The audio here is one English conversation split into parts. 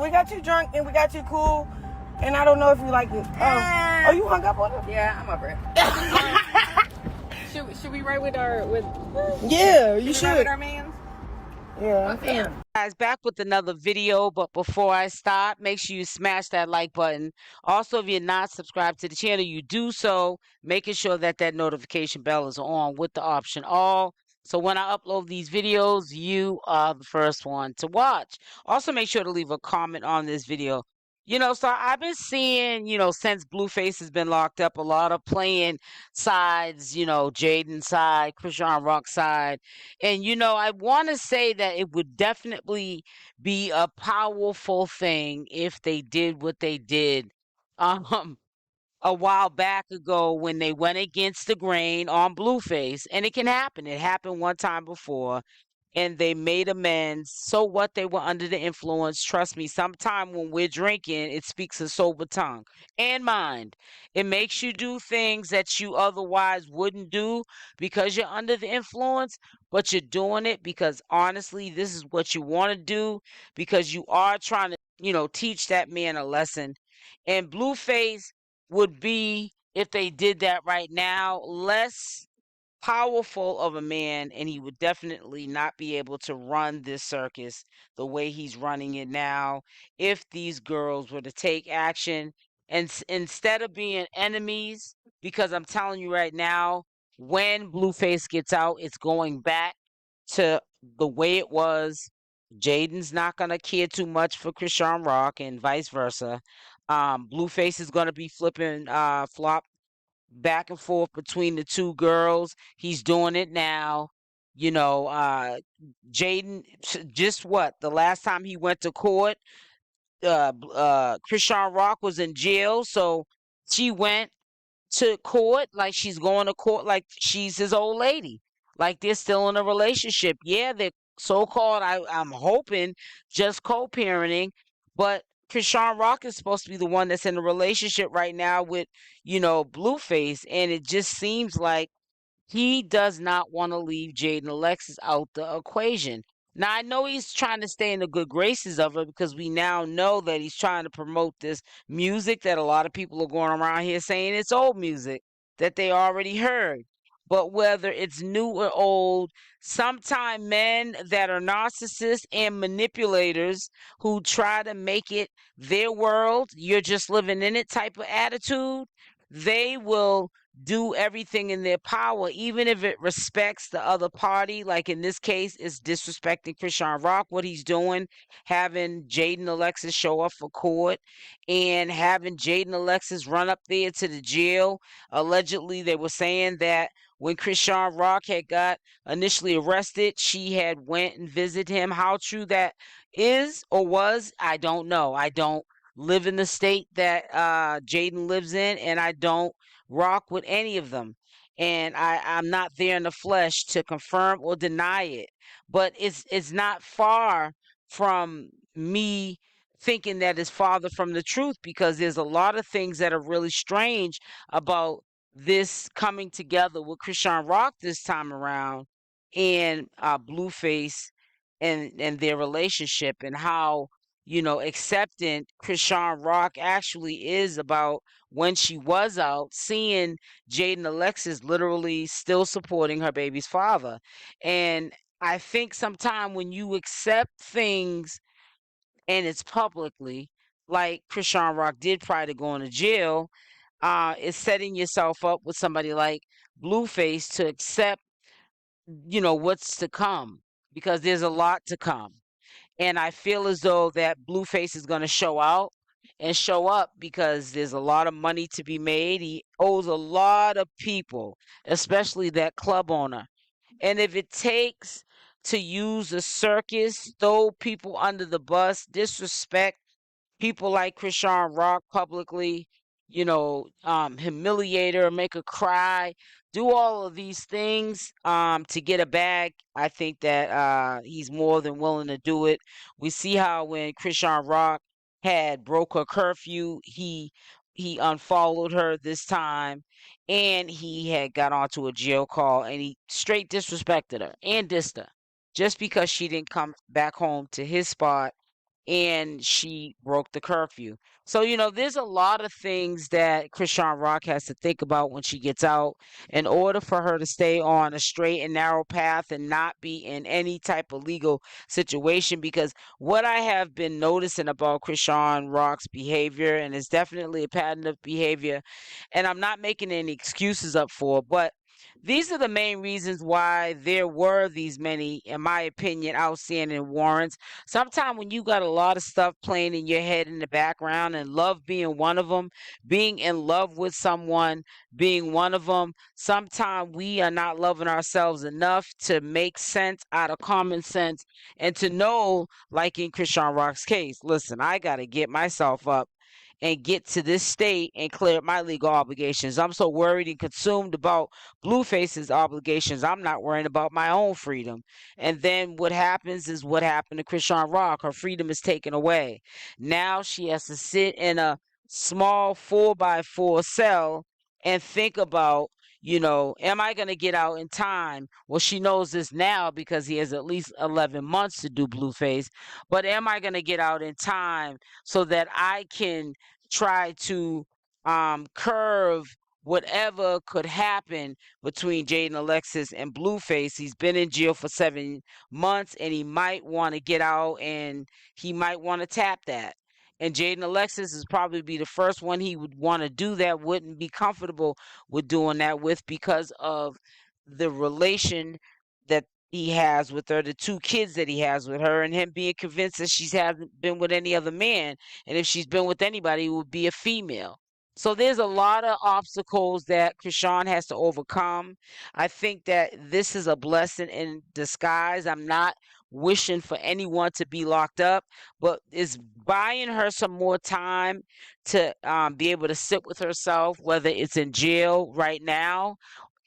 We got you drunk and we got you cool. And I don't know if you like it. Oh, you hung up on him? Yeah, I'm over it. Should we write with our Yeah, you should. Write with our mans? Yeah. Okay. Guys, back with another video, but before I start, make sure you smash that like button. Also, if you're not subscribed to the channel, you do so, making sure that that notification bell is on with the option all. So when I upload these videos, you are the first one to watch. Also, make sure to leave a comment on this video. So I've been seeing, since Blueface has been locked up, a lot of playing sides, Jaydain side, CashApp side. And, I want to say that it would definitely be a powerful thing if they did what they did a while back ago when they went against the grain on Blueface. And it can happen. It happened one time before. And they made amends. So what? They were under the influence. Trust me, sometime when we're drinking, it speaks a sober tongue and mind. It makes you do things that you otherwise wouldn't do because you're under the influence, but you're doing it because honestly, this is what you want to do because you are trying to, teach that man a lesson. And Blueface would be, if they did that right now, less powerful of a man, and he would definitely not be able to run this circus the way he's running it now if these girls were to take action and instead of being enemies, because I'm telling you right now, when Blueface gets out, it's going back to the way it was. Jaydain's not going to care too much for CashApp and vice versa. Blueface is going to be flipping flop back and forth between the two girls. He's doing it now. Jaydain, just what? The last time he went to court, CashApp was in jail, so she went to court like she's going to court like she's his old lady. Like they're still in a relationship. Yeah, they're so-called, I'm hoping, just co-parenting, but CashApp is supposed to be the one that's in a relationship right now with, Blueface, and it just seems like he does not want to leave Jayden Alexis out the equation. Now, I know he's trying to stay in the good graces of her because we now know that he's trying to promote this music that a lot of people are going around here saying it's old music that they already heard. But whether it's new or old, sometimes men that are narcissists and manipulators who try to make it their world, you're just living in it type of attitude, they will do everything in their power, even if it respects the other party. Like in this case, it's disrespecting CashApp, what he's doing, having Jayden Alexis show up for court and having Jayden Alexis run up there to the jail. Allegedly, they were saying that when CashApp had got initially arrested, she had went and visited him. How true that is or was, I don't know. I don't live in the state that Jayden lives in, and I don't rock with any of them. And I'm not there in the flesh to confirm or deny it. But it's not far from me thinking that it's farther from the truth, because there's a lot of things that are really strange about this coming together with CashApp this time around and Blueface and their relationship, and how accepting CashApp actually is about when she was out, seeing Jayden Alexis literally still supporting her baby's father. And I think sometime when you accept things and it's publicly, like CashApp did prior to going to jail, is setting yourself up with somebody like Blueface to accept, what's to come, because there's a lot to come. And I feel as though that Blueface is going to show out and show up because there's a lot of money to be made. He owes a lot of people, especially that club owner. And if it takes to use a circus, throw people under the bus, disrespect people like CashApp publicly, humiliate her, make her cry, do all of these things to get a bag, I think that he's more than willing to do it. We see how when CashApp had broke her curfew, he unfollowed her this time, and he had got onto a jail call, and he straight disrespected her and dissed her just because she didn't come back home to his spot and she broke the curfew. So, there's a lot of things that Chrisean Rock has to think about when she gets out in order for her to stay on a straight and narrow path and not be in any type of legal situation. Because what I have been noticing about Chrisean Rock's behavior, and it's definitely a pattern of behavior, and I'm not making any excuses up for, but these are the main reasons why there were these many, in my opinion, outstanding warrants. Sometimes when you got a lot of stuff playing in your head in the background, and love being one of them, being in love with someone being one of them, sometimes we are not loving ourselves enough to make sense out of common sense and to know, like in Chrisean Rock's case, listen, I got to get myself up and get to this state and clear my legal obligations. I'm so worried and consumed about Blueface's obligations. I'm not worrying about my own freedom. And then what happens is what happened to Chrisean Rock. Her freedom is taken away. Now she has to sit in a small 4x4 cell and think about, am I going to get out in time? Well, she knows this now because he has at least 11 months to do Blueface. But am I going to get out in time so that I can try to curve whatever could happen between Jayden Alexis and Blueface? He's been in jail for 7 months, and he might want to get out, and he might want to tap that. And Jayden Alexis is probably be the first one he would want to do that, wouldn't be comfortable with doing that with, because of the relation that he has with her, the 2 kids that he has with her, and him being convinced that she hasn't been with any other man. And if she's been with anybody, it would be a female. So there's a lot of obstacles that Chrisean has to overcome. I think that this is a blessing in disguise. I'm not wishing for anyone to be locked up, but it's buying her some more time to be able to sit with herself, whether it's in jail right now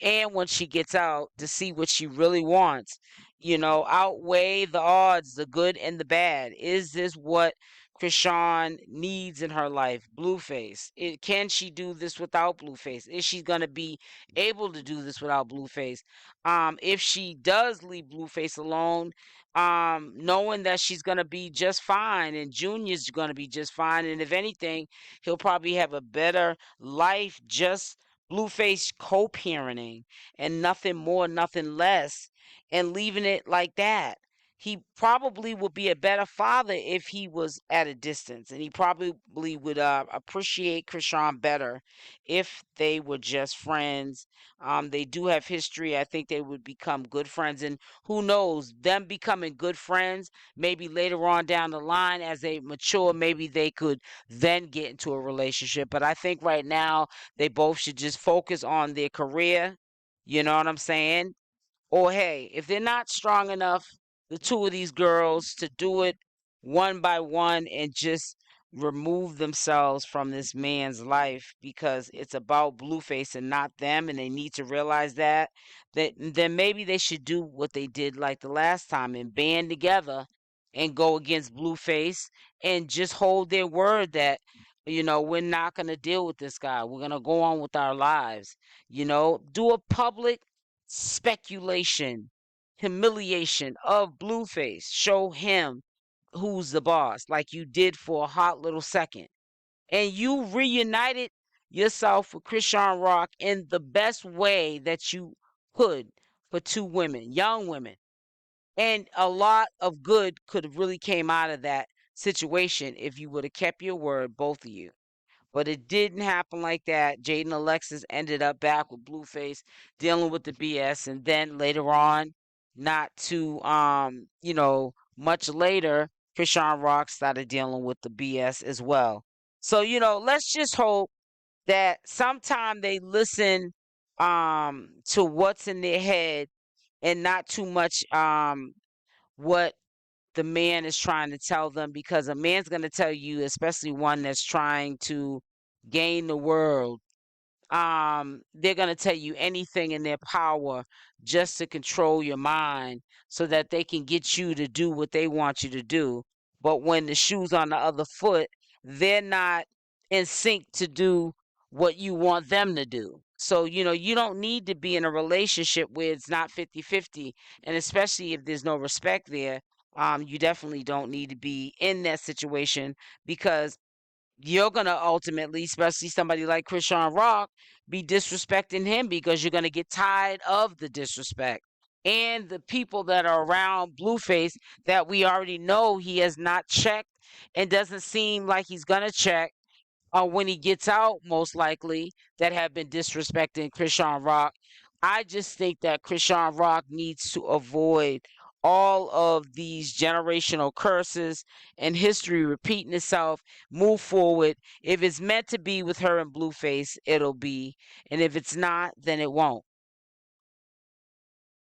and when she gets out, to see what she really wants. Outweigh the odds, the good and the bad. Is this what Chrisean needs in her life? Blueface. Can she do this without Blueface? Is she going to be able to do this without Blueface? If she does leave Blueface alone, knowing that she's going to be just fine and Junior's going to be just fine, and if anything, he'll probably have a better life just Blueface co-parenting and nothing more, nothing less, and leaving it like that. He probably would be a better father if he was at a distance, and he probably would appreciate Chrisean better if they were just friends. They do have history. I think they would become good friends, and who knows, them becoming good friends, maybe later on down the line as they mature, maybe they could then get into a relationship. But I think right now they both should just focus on their career. You know what I'm saying? Or hey, if they're not strong enough, the 2 of these girls, to do it one by one and just remove themselves from this man's life, because it's about Blueface and not them, and they need to realize that then maybe they should do what they did like the last time and band together and go against Blueface and just hold their word that we're not going to deal with this guy. We're going to go on with our lives. Do a public speculation, humiliation of Blueface. Show him who's the boss, like you did for a hot little second. And you reunited yourself with Chrisean Rock in the best way that you could for 2 women, young women. And a lot of good could have really came out of that situation if you would have kept your word, both of you. But it didn't happen like that. Jayden Alexis ended up back with Blueface dealing with the BS, and then later on, not too much later, Chrisean Rock started dealing with the BS as well. So, let's just hope that sometime they listen to what's in their head and not too much what the man is trying to tell them, because a man's going to tell you, especially one that's trying to gain the world, they're going to tell you anything in their power just to control your mind so that they can get you to do what they want you to do. But when the shoe's on the other foot, they're not in sync to do what you want them to do. So, you don't need to be in a relationship where it's not 50-50, and especially if there's no respect there. You definitely don't need to be in that situation, because you're gonna ultimately, especially somebody like Chrisean Rock, be disrespecting him, because you're gonna get tired of the disrespect. And the people that are around Blueface that we already know he has not checked and doesn't seem like he's gonna check when he gets out, most likely, that have been disrespecting Chrisean Rock. I just think that Chrisean Rock needs to avoid all of these generational curses and history repeating itself. Move forward. If it's meant to be with her and Blueface, it'll be. And if it's not, then it won't.